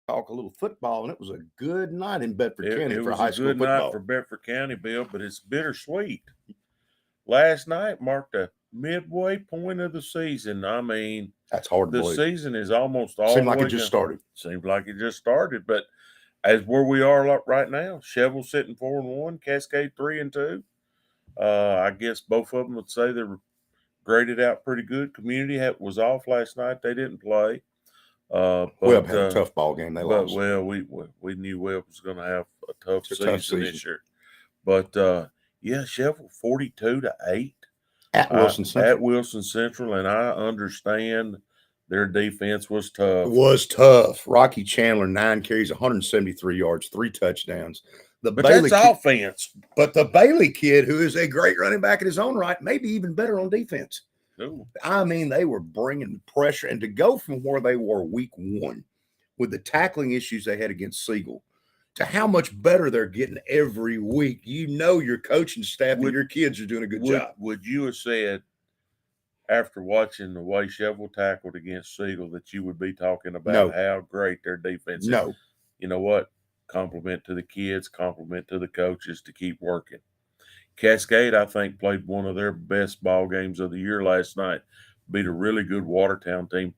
talk a little football, and it was a good night in Bedford It County for was a high school good night for football. Bedford County, Bill, but it's bittersweet. Last night marked the midway point of the season. I mean, That's hard to the believe. season is almost all Seemed the like it way just gone. started. Seems like it just started, but as where we are right now, Chevel's sitting 4-1, Cascade 3-2. I guess both of them would say they were graded out pretty good. Community was off last night; they didn't play. Webb had a tough ball game. They But lost. well, we knew Webb was going to have a tough It's a tough season season. this year. But yeah, Chevel 42-8 At Wilson Central. At Wilson Central, and I understand their defense was tough. It was tough. Rocky Chandler, 9 carries, 173 yards, 3 touchdowns. But that's offense. But the Bailey kid, who is a great running back in his own right, maybe even better on defense. Ooh. I mean, they were bringing pressure, and to go from where they were week 1 with the tackling issues they had against Siegel to how much better they're getting every week, you know your coaching staff and your kids are doing a good job. Would you have said, after watching the way Chevel tackled against Siegel, that you would be talking about how great their defense is? No. You know what? Compliment to the kids, compliment to the coaches to keep working. Cascade, I think, played one of their best ball games of the year last night. Beat a really good Watertown team,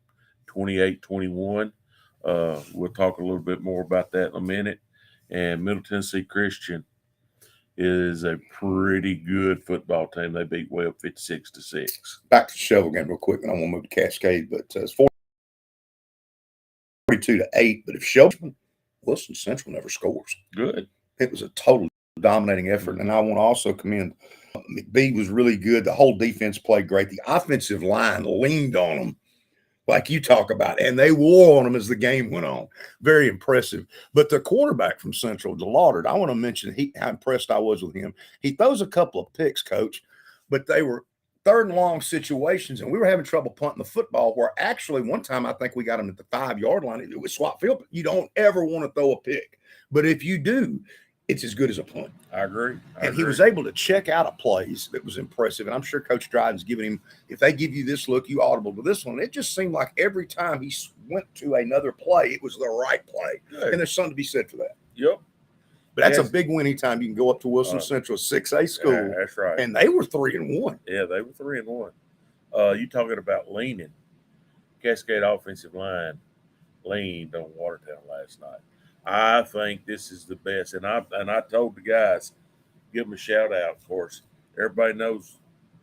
28-21. We'll talk a little bit more about that in a minute. And Middle Tennessee Christian is a pretty good football team. They beat Webb 56-6. Back to the Chevel game real quick, and I want to move to Cascade, but it's 42-8. But if Chevel, Wilson Central never scores. Good. It was a total dominating effort, and I want to also commend McBee was really good. The whole defense played great. The offensive line leaned on them, like you talk about, and they wore on them as the game went on. Very impressive. But the quarterback from Central, DeLaudert, I want to mention how impressed I was with him. He throws a couple of picks, Coach, but they were 3rd and long situations, and we were having trouble punting the football, where actually one time I think we got him at the 5-yard line. It was swap field. You don't ever want to throw a pick. But if you do, it's as good as a punt. I agree. He was able to check out a plays that was impressive. And I'm sure Coach Dryden's giving him, if they give you this look, you audible to this one. It just seemed like every time he went to another play, it was the right play. Good. And there's something to be said for that. Yep. But that's a big win anytime you can go up to Wilson Central, 6A school. Yeah, that's right. And they were 3-1. Yeah, they were 3-1. You talking about leaning. Cascade offensive line leaned on Watertown last night. I think this is the best. And I told the guys, give them a shout out, of course. Everybody knows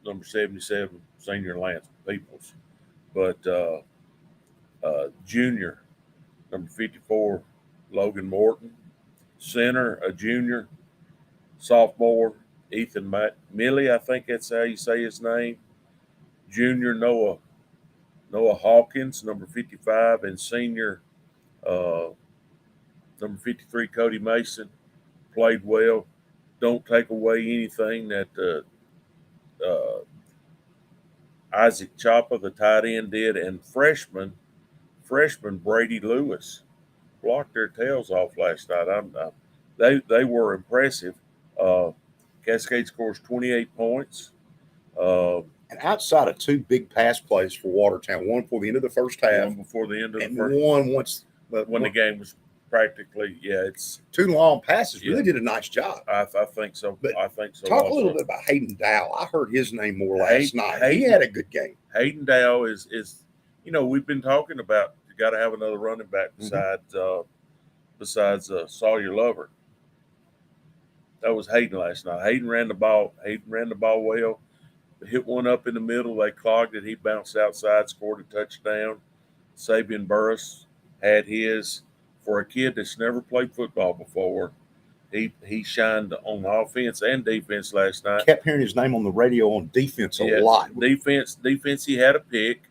number 77, senior Lance Peoples. But junior, number 54, Logan Morton. Center, a junior, sophomore, Ethan Milley, I think that's how you say his name. Junior, Noah Hawkins, number 55, and senior, number 53, Cody Mason, played well. Don't take away anything that Isaac Choppa, the tight end, did. And freshman Brady Lewis blocked their tails off last night. They were impressive. Cascade scores 28 points. And outside of 2 big pass plays for Watertown, one before the end of the first half. One before the end of and the first. One when the game was practically, it's 2 long passes. Really did a nice job. I think so. But I think so. Talk a little bit about Hayden Dow. I heard his name more last night. He had a good game. Hayden Dow is we've been talking about you got to have another running back besides Sawyer Lover. That was Hayden last night. Hayden ran the ball well. Hit one up in the middle. They clogged it. He bounced outside, scored a touchdown. Sabian Burris had his. For a kid that's never played football before, he shined on offense and defense last night. Kept hearing his name on the radio on defense a lot. Defense, he had a pick.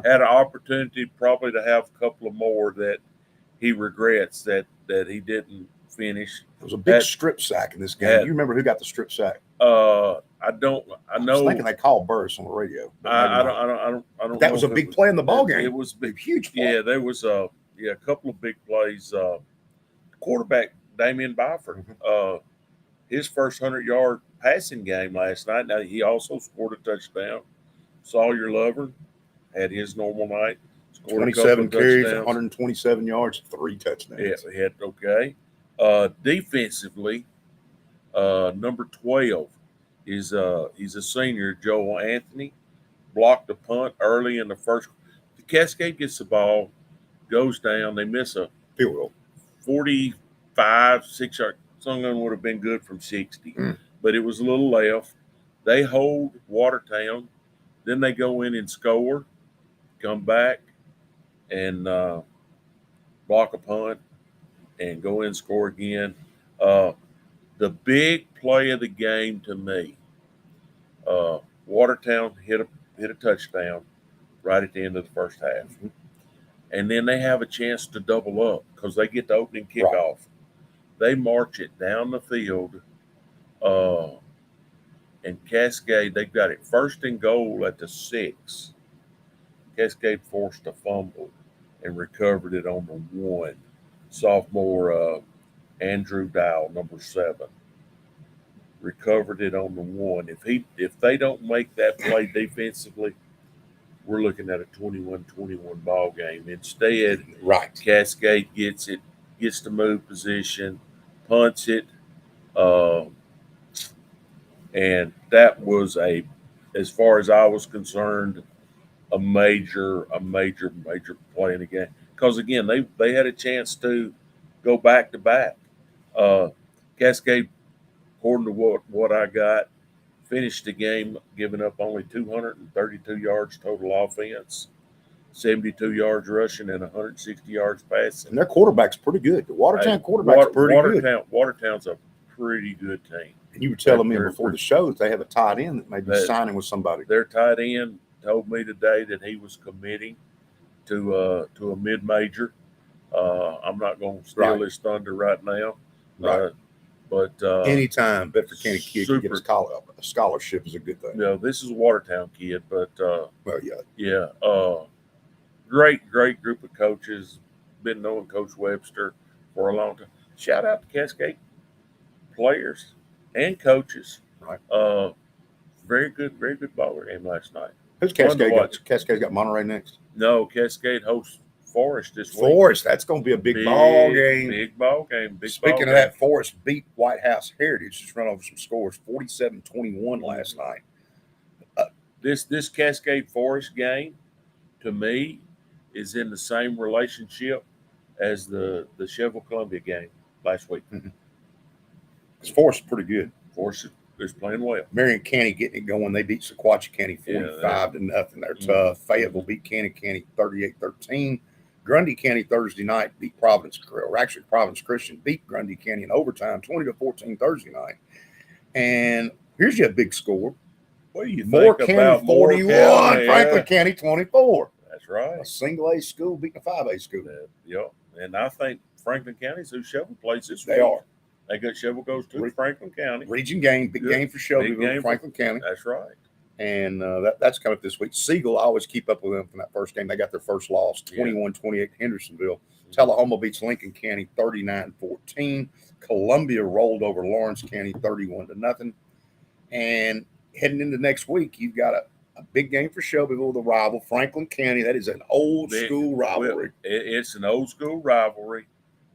Had an opportunity probably to have a couple of more that he regrets that he didn't finish. There was a big strip sack in this game. You remember who got the strip sack? I don't. I know. I was thinking they called Burris on the radio. I don't. That was a big play in the ball game. It was a huge play. Yeah, there was a couple of big plays. Quarterback Damian Byford, his first 100-yard passing game last night. Now he also scored a touchdown. Sawyer Lover had his normal night. Scored a couple 27 of carries, touchdowns. 127 yards, 3 touchdowns. Yeah, he had okay. Defensively, number 12 is he's a senior, Joel Anthony. Blocked a punt early in the first. The Cascade gets the ball, goes down. They miss a Field goal. 45, 6 yard. Some of them would have been good from 60, Mm. but it was a little left. They hold Watertown. Then they go in and score, come back and block a punt and go in and score again. The big play of the game to me, Watertown hit a touchdown right at the end of the first half. Mm-hmm. And then they have a chance to double up because they get the opening kickoff. Right. They march it down the field. And Cascade, they've got it first and goal at the 6. Cascade forced a fumble and recovered it on the 1. Sophomore Andrew Dow, number 7, recovered it on the 1. If they don't make that play defensively, we're looking at a 21-21 ball game. Instead, Right. Cascade gets to move position, punts it, and that was as far as I was concerned, a major play in the game. Because again, they had a chance to go back to back. Cascade, according to what I got, finished the game giving up only 232 yards total offense, 72 yards rushing, and 160 yards passing. And their quarterback's pretty good. The Watertown quarterback's pretty good. Watertown's a pretty good team. And you were telling me before the show that they have a tight end that may be signing with somebody. Their tight end told me today that he was committing to a mid-major. I'm not going to steal his thunder right now. Right. But anytime Bedford County kid can get a scholarship is a good thing. Yeah, this is a Watertown kid, but yeah. Great group of coaches. Been knowing Coach Webster for a long time. Shout out to Cascade players and coaches. Right. Very good ball game last night. Who's Cascade got? Cascade got Monterey next. No, Cascade hosts Forest this week. Forest, that's going to be a big ball game. Big ball game. Speaking of that, Forest beat White House Heritage. Just run over some scores. 47-21 last night. This Cascade Forest game, to me, is in the same relationship as the Cheville Columbia game last week. Because Forest is pretty good. Forest is playing well. Marion County getting it going. They beat Sequatchie County 45-0. They're tough. Fayetteville beat Cannon County 38-13. Grundy County Thursday night beat Providence Christian beat Grundy County in overtime 20-14 Thursday night. And here's your big score. What do you think about 41, County? Franklin County 24. That's right. A single A school beating a 5A school. Yeah. And I think Franklin County is who Shelby plays this week. They are. They got Shelby goes to Franklin County. Region game, big game for Shelbyville, Franklin County. That's right. And that's coming up this week. Siegel, I always keep up with them from that first game. They got their first loss, 21-28 Hendersonville. Tullahoma beats Lincoln County 39-14. Columbia rolled over Lawrence County 31-0. And heading into next week, you've got a big game for Shelbyville, the rival, Franklin County. That is an old school rivalry. It's an old school rivalry,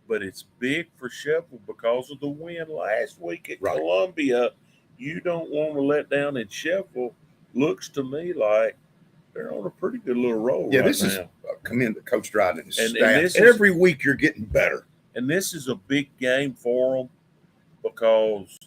but it's big for Shelbyville because of the win last week at Columbia. You don't want to let down, and Shelbyville looks to me like they're on a pretty good little roll now. Commend to Coach Dryden and his staff. Every week you're getting better. And this is a big game for them because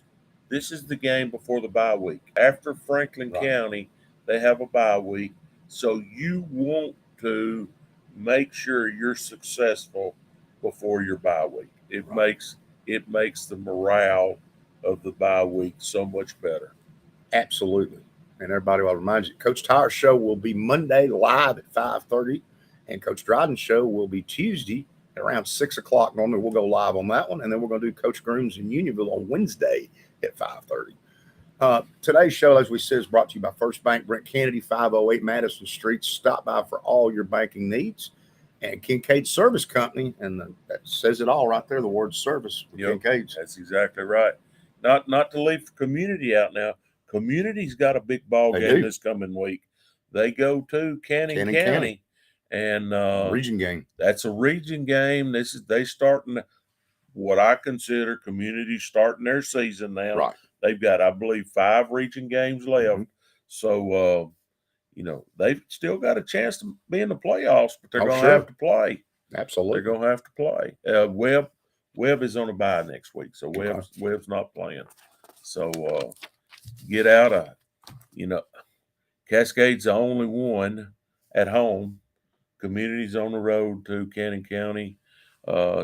this is the game before the bye week. After Franklin County, they have a bye week. So you want to make sure you're successful before your bye week. It makes the morale of the bye week so much better. Absolutely. And everybody, I'll remind you, Coach Tyer's show will be Monday live at 5:30, and Coach Dryden's show will be Tuesday at around 6 o'clock. Normally we'll go live on that one, and then we're going to do Coach Grooms in Unionville on Wednesday at 5:30. Today's show, as we said, is brought to you by First Bank, Brent Kennedy, 508 Madison Street. Stop by for all your banking needs. And Kincaid Service Company, and that says it all right there, the word service with Kincaid's. That's exactly right. Not to leave community out now. Community's got a big ball game this coming week. They go to Cannon County, And Region game. that's a region game. They starting what I consider community starting their season now. Right. They've got, I believe, 5 region games left. So they've still got a chance to be in the playoffs, but they're going to have to play. Absolutely. They're going to have to play. Webb is on a bye next week, so Webb's not playing. So get out of, Cascade's the only one at home. Community's on the road to Cannon County.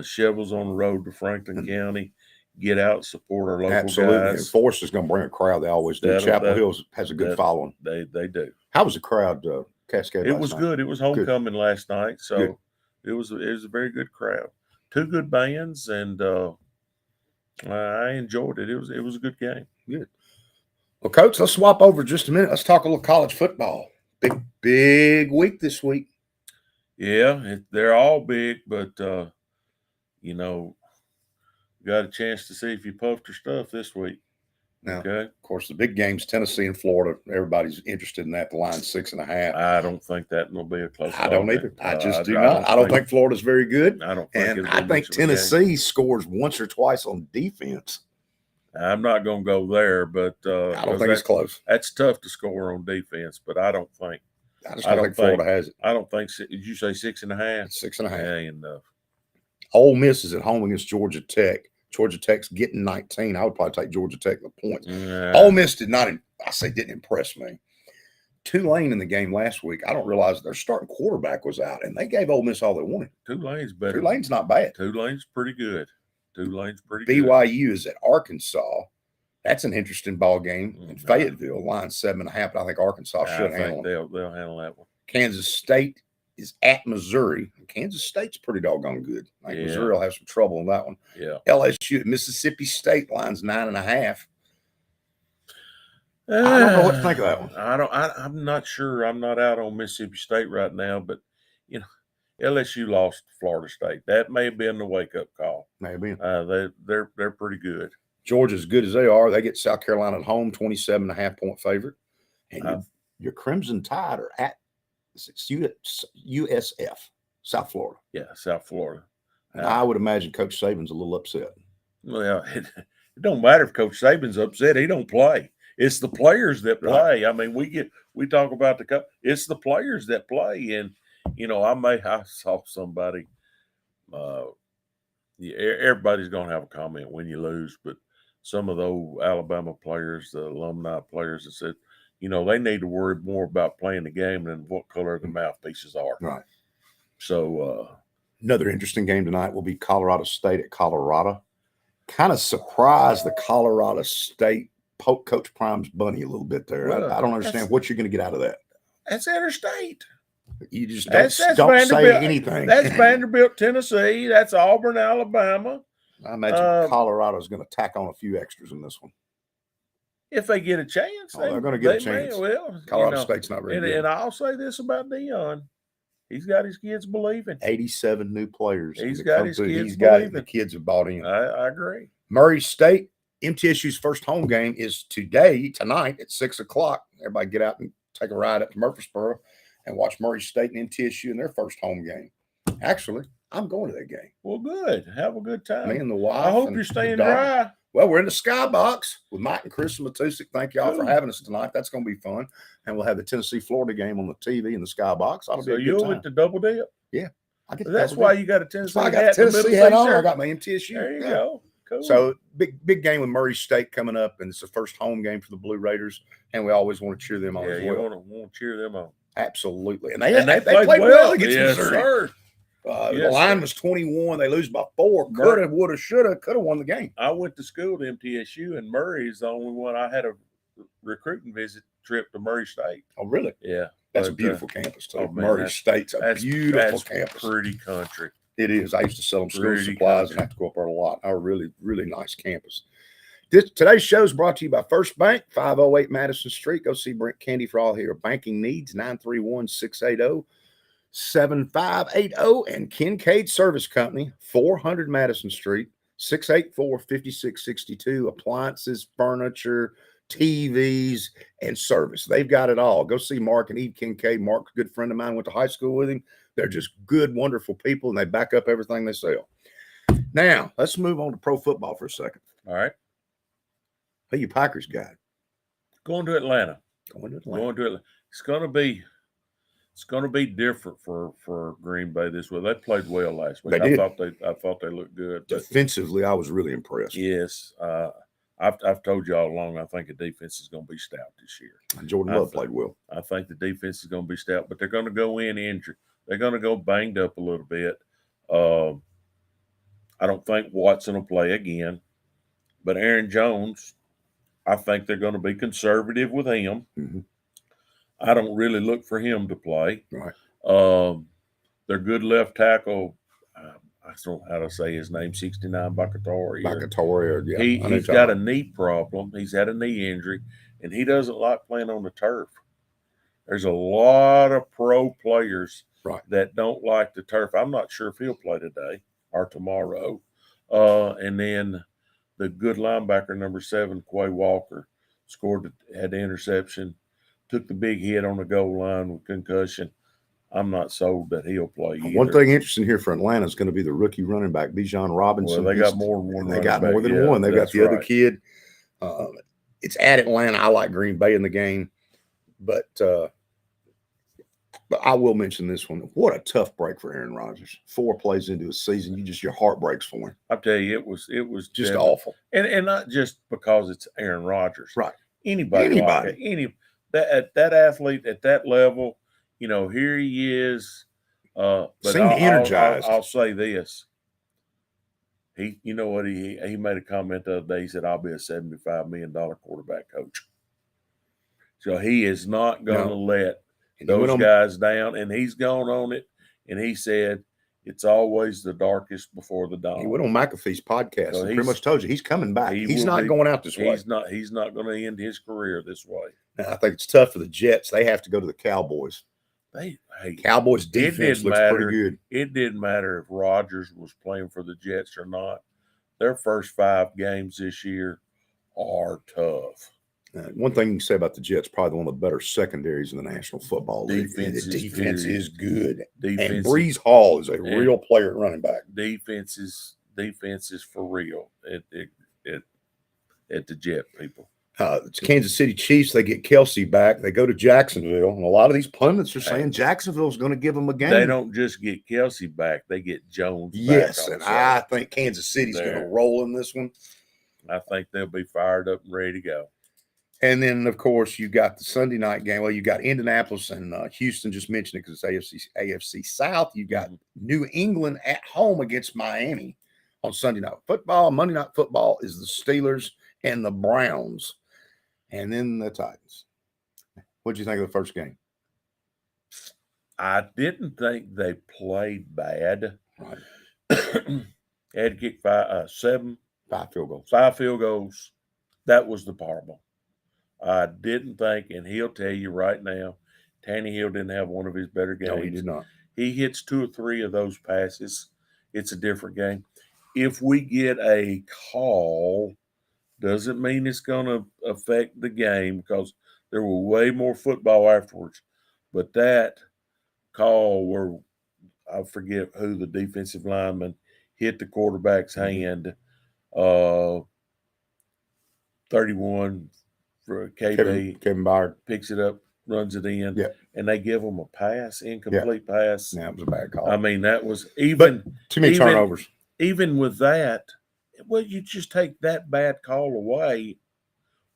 Chevel's on the road to Franklin County. Get out, support our local guys. And Forest is going to bring a crowd. They always do. Chapel Hill has a good following. They do. How was the crowd, Cascade? It was good. It was homecoming last night, so it was a very good crowd. 2 good bands, and I enjoyed it. It was a good game. Good. Well, Coach, let's swap over just a minute. Let's talk a little college football. Big week this week. Yeah, they're all big, but got a chance to see if you puffed your stuff this week. Now, okay. Of course, the big games, Tennessee and Florida. Everybody's interested in that. The line's 6.5. I don't think that will be a close. I don't either. I just do not. I don't think Florida's very good. I don't think. And I think Tennessee scores once or twice on defense. I'm not going to go there, but I don't think it's close. That's tough to score on defense, but I don't think. I just don't think Florida has it. I don't think. Did you say 6.5? 6.5. Yeah, enough. Ole Miss is at home against Georgia Tech. Georgia Tech's getting 19. I would probably take Georgia Tech the points. Ole Miss didn't impress me. Tulane in the game last week, I don't realize their starting quarterback was out, and they gave Ole Miss all they wanted. Tulane's better. Tulane's not bad. Tulane's pretty good. BYU is at Arkansas. That's an interesting ball game in Fayetteville. Line 7.5. But I think Arkansas should handle it. They'll handle that one. Kansas State is at Missouri. Kansas State's pretty doggone good. I think Missouri will have some trouble on that one. Yeah. LSU at Mississippi State, lines 9.5. I don't know what to think of that one. I'm not sure. I'm not out on Mississippi State right now, but LSU lost to Florida State. That may have been the wake-up call. Maybe. They're pretty good. Georgia, as good as they are, they get South Carolina at home, 27.5-point favorite. And your Crimson Tide are at USF, South Florida. Yeah, South Florida. And I would imagine Coach Saban's a little upset. Well, it don't matter if Coach Saban's upset. He don't play. It's the players that play. Right. I mean, we talk about the cup. It's the players that play. And, I saw somebody, everybody's going to have a comment when you lose, but some of those Alabama players, the alumni players, that said, they need to worry more about playing the game than what color the mouthpieces are. Right. So another interesting game tonight will be Colorado State at Colorado. Kind of surprised the Colorado State Coach Prime's bunny a little bit there. Well, I don't understand what you're going to get out of that. That's interstate. You just don't say anything. That's Vanderbilt, Tennessee. That's Auburn, Alabama. I imagine Colorado's going to tack on a few extras in this one. If they get a chance. They're going to get a chance. Colorado State's not very good. And I'll say this about Deion. He's got his kids believing. 87 new players. He's got his kids believing. The kids have bought in. I agree. Murray State, MTSU's first home game is tonight at 6 o'clock. Everybody get out and take a ride up to Murfreesboro and watch Murray State and MTSU in their first home game. Actually, I'm going to that game. Well, good. Have a good time. Me and the wife. I hope you're staying dry. Well, we're in the Skybox with Mike and Chris Matusik. Thank y'all for having us tonight. That's going to be fun. And we'll have the Tennessee-Florida game on the TV in the Skybox. That'll be a good time. You'll get the double dip? Yeah. That's why you got a Tennessee hat. I got a Tennessee hat on. I got my MTSU. There you go. Cool. So big game with Murray State coming up, and it's the first home game for the Blue Raiders, and we always want to cheer them on. Yeah, you want to cheer them on. Absolutely, and they played well against Missouri. Sir. The line was 21. They lose by 4. Could have, would have, should have, could have won the game. I went to school to MTSU, and Murray is the only one. I had a recruiting visit trip to Murray State. Oh, really? Yeah. That's a beautiful campus, too. Murray State's a beautiful campus. Pretty country. It is. I used to sell them school supplies and have to go up there a lot. A really, really nice campus. Today's show is brought to you by First Bank, 508 Madison Street. Go see Brent Candy for all your banking needs, 931-680-7580. And Kincaid Service Company, 400 Madison Street, 684-5662. Appliances, furniture, TVs, and service. They've got it all. Go see Mark and Eve Kincaid. Mark's a good friend of mine. Went to high school with him. They're just good, wonderful people, and they back up everything they sell. Now, let's move on to pro football for a second. All right. Who you Packers got? Going to Atlanta. Going to Atlanta. Going to Atlanta. It's going to be different for Green Bay this week. They played well last week. They did. I thought they looked good. But defensively, I was really impressed. yes, I've told you all along. I think the defense is going to be stout this year. Jordan Love played well. I think the defense is going to be stout, but they're going to go in injured. They're going to go banged up a little bit. I don't think Watson will play again, but Aaron Jones, I think they're going to be conservative with him. Mm-hmm. I don't really look for him to play. Right. Their good left tackle, I don't know how to say his name, 69 Bakatoria, yeah. He's got a knee problem. He's had a knee injury, and he doesn't like playing on the turf. There's a lot of pro players that don't like the turf. I'm not sure if he'll play today or tomorrow. And then the good linebacker, number 7, Quay Walker, had the interception, took the big hit on the goal line with concussion. I'm not sold that he'll play either. One thing interesting here for Atlanta is going to be the rookie running back, Bijan Robinson. Well, they got more than one. They got more than one. They've got the other kid. It's at Atlanta. I like Green Bay in the game, but I will mention this one. What a tough break for Aaron Rodgers. 4 plays into a season, your heart breaks for him. I tell you, it was just awful, and not just because it's Aaron Rodgers. Right. Anybody. That athlete at that level. Here he is. But energized. I'll say this. He made a comment the other day. He said, "I'll be a $75 million quarterback coach." So he is not going to let those guys down, and he's gone on it. And he said, "It's always the darkest before the dawn." He went on McAfee's podcast and pretty much told you he's coming back. He's not going out this way. He's not going to end his career this way. Now, I think it's tough for the Jets. They have to go to the Cowboys. Cowboys defense looks pretty good. It didn't matter if Rodgers was playing for the Jets or not. Their first 5 games this year are tough. One thing you can say about the Jets, probably one of the better secondaries in the National Football League. The defense is good. And Breeze Hall is a real player at running back. Defense is for real at the Jet people. It's Kansas City Chiefs. They get Kelsey back. They go to Jacksonville. And a lot of these pundits are saying Jacksonville's going to give them a game. They don't just get Kelsey back. They get Jones back. Yes, and I think Kansas City's going to roll in this one. I think they'll be fired up and ready to go. And then, of course, you got the Sunday night game. Well, you got Indianapolis and Houston, just mentioned it because it's AFC South. You got New England at home against Miami on Sunday night football. Monday night football is the Steelers and the Browns. And then the Titans. What did you think of the first game? I didn't think they played bad. Right. They had to kick 5 field goals. 5 field goals. That was the problem. I didn't think, and he'll tell you right now, Tannehill didn't have one of his better games. No, he did not. He hits 2 or 3 of those passes. It's a different game. If we get a call, doesn't mean it's going to affect the game because there were way more football afterwards. But that call where I forget who the defensive lineman hit the quarterback's hand, 31 for KB. Kevin Byard picks it up, runs it in, and they give him a pass, incomplete pass. Yeah, it was a bad call. I mean, that was too many turnovers. Even with that, well, you just take that bad call away.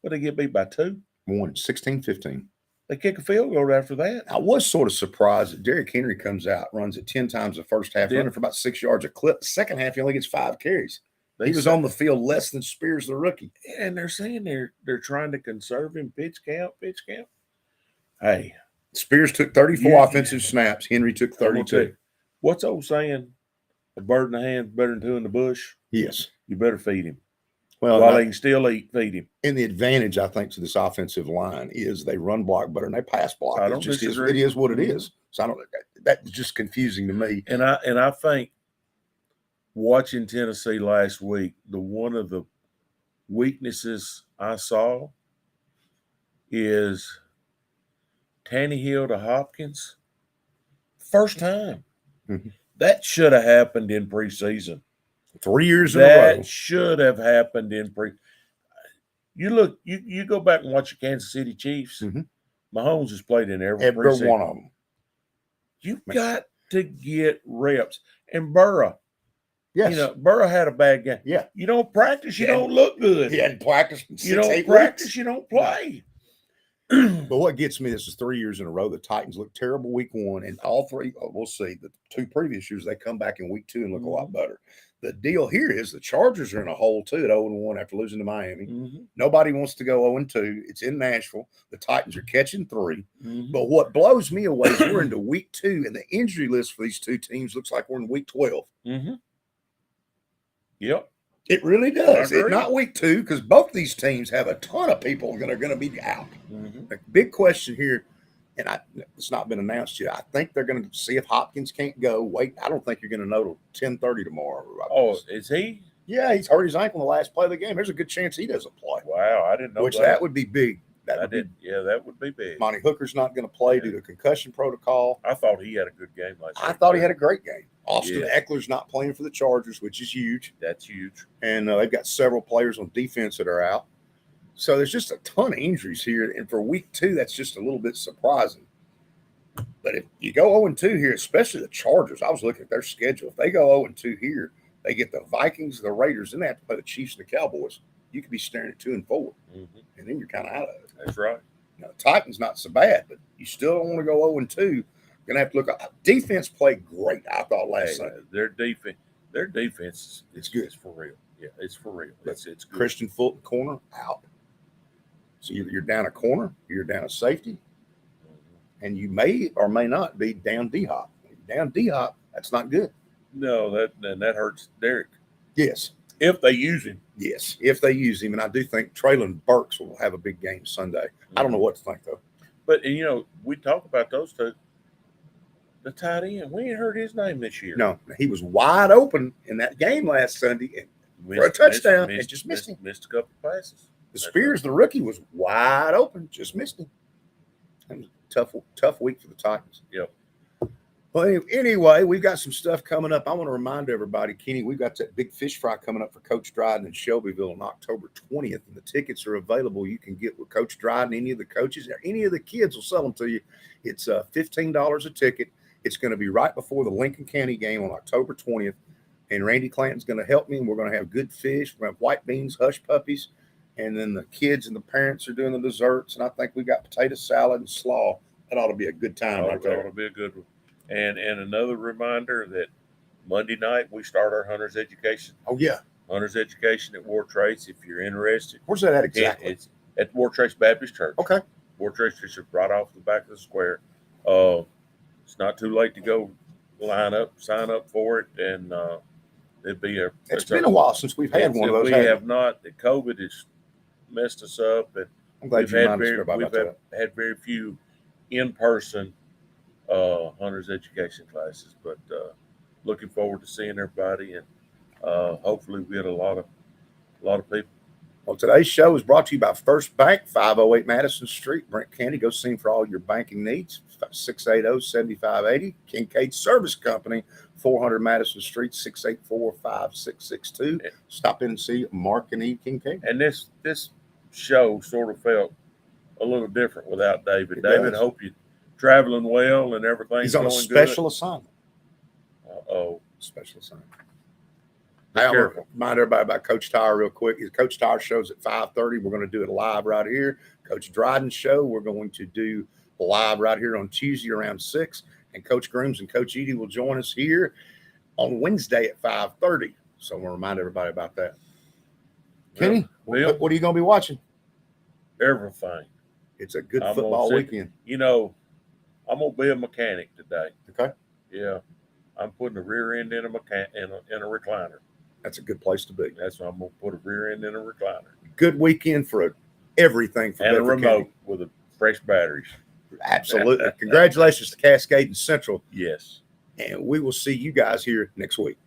What, they get beat by 2? 16-15. They kick a field goal after that. I was sort of surprised that Derrick Henry comes out, runs it 10 times the first half, running for about 6 yards a clip. The second half, he only gets 5 carries. He was on the field less than Spears, the rookie. And they're saying they're trying to conserve him. Pitch count. Hey. Spears took 34 offensive snaps. Henry took 32. What's old saying? A bird in the hand is better than 2 in the bush. Yes. You better feed him. Well, while they can still eat, feed him. And the advantage, I think, to this offensive line is they run block better and they pass block. It is what it is. So that's just confusing to me. And I think watching Tennessee last week, one of the weaknesses I saw is Tannehill to Hopkins. First time. Mhm. That should have happened in preseason. 3 years in a row. That should have happened in pre. You look, you go back and watch the Kansas City Chiefs. Mhm. Mahomes has played in every Every preseason. one of them. You got to get reps. And Burrow, Yes. Burrow had a bad game. Yeah. You don't practice, you Yeah. don't look good. He hadn't practiced in You 6, don't 8 practice, weeks. you don't play. But what gets me, this is 3 years in a row. The Titans look terrible week 1, and all three, we'll see. The 2 previous years, they come back in week 2 and look a lot better. The deal here is the Chargers are in a hole too at 0-1 after losing to Miami. Nobody wants to go 0-2. It's in Nashville. The Titans are catching 3. But what blows me away is we're into week 2, and the injury list for these 2 teams looks like we're in week 12. Yep. It really does. It's not week 2 because both these teams have a ton of people that are going to be out. The big question here, and it's not been announced yet. I think they're going to see if Hopkins can't go. Wait, I don't think you're going to know till 10:30 tomorrow. Oh, is he? Yeah, he's hurt his ankle in the last play of the game. There's a good chance he doesn't play. Wow, I didn't know Which that would be big. Yeah, that would be big. Monty Hooker's not going to play due to concussion protocol. I thought he had a good game last night. I thought he had a great game. Austin Eckler's not playing for the Chargers, which is huge. That's huge. And they've got several players on defense that are out. So there's just a ton of injuries here. And for week 2, that's just a little bit surprising. But if you go 0-2 here, especially the Chargers, I was looking at their schedule. If they go 0-2 here, they get the Vikings, the Raiders, then they have to play the Chiefs and the Cowboys. You could be staring at 2-4. And then you're kind of out of it. That's right. Now, the Titans not so bad, but you still don't want to go 0-2. Going to have to look up. Defense played great, I thought, last Sunday. Their defense is good. It's for real. Yeah, it's for real. It's good. Christian Fulton corner out. So you're down a corner, you're down a safety, and you may or may not be down D-Hop. Down D-Hop, that's not good. No, that hurts Derek. Yes. If they use him. Yes, if they use him. And I do think Traylon Burks will have a big game Sunday. I don't know what to think, though. But, we talk about those two. The tight end, we ain't heard his name this year. No, he was wide open in that game last Sunday for a touchdown and just missed him. Missed a couple passes. The Spears, the rookie, was wide open, just missed him. It was a tough week for the Titans. Yep. Well, anyway, we've got some stuff coming up. I want to remind everybody, Kenny, we've got that big fish fry coming up for Coach Dryden in Shelbyville on October 20th, and the tickets are available. You can get with Coach Dryden, any of the coaches, or any of the kids will sell them to you. It's $15 a ticket. It's going to be right before the Lincoln County game on October 20th, and Randy Clanton's going to help me, and we're going to have good fish. We're going to have white beans, hush puppies, and then the kids and the parents are doing the desserts, and I think we got potato salad and slaw. That ought to be a good time right there. That ought to be a good one. And another reminder that Monday night we start our Hunter's Education. Oh, yeah. Hunter's Education at War Trace, if you're interested. Where's that at exactly? It's at War Trace Baptist Church. Okay. War Trace is right off the back of the square. It's not too late to go sign up for it, and it'd be It's been a while since we've had one of those. We have not. The COVID has messed us up, and I'm glad you reminded us about that. We've had very few in-person Hunter's Education classes, but looking forward to seeing everybody, and hopefully we get a lot of people. Well, today's show is brought to you by First Bank, 508 Madison Street, Brent County. Go see them for all your banking needs. 680-7580. Kincaid Service Company, 400 Madison Street, 684-5662. Stop in and see Mark and Eve Kincaid. And this show sort of felt a little different without David. David, I hope you're traveling well and everything's He's on a special assignment. Special assignment. I want to remind everybody about Coach Tyre real quick. Coach Tyre show's at 5:30. We're going to do it live right here. Coach Dryden's show, we're going to do live right here on Tuesday around 6. And Coach Grooms and Coach Edie will join us here on Wednesday at 5:30. So I want to remind everybody about that. Kenny, what are you going to be watching? Everything. It's a good football weekend. I'm going to be a mechanic today. Okay. Yeah. I'm putting a rear end in a recliner. That's a good place to be. That's why I'm going to put a rear end in a recliner. Good weekend for everything. For and Bedford a remote County. with fresh batteries. Absolutely. Congratulations to Cascade and Central. Yes. And we will see you guys here next week.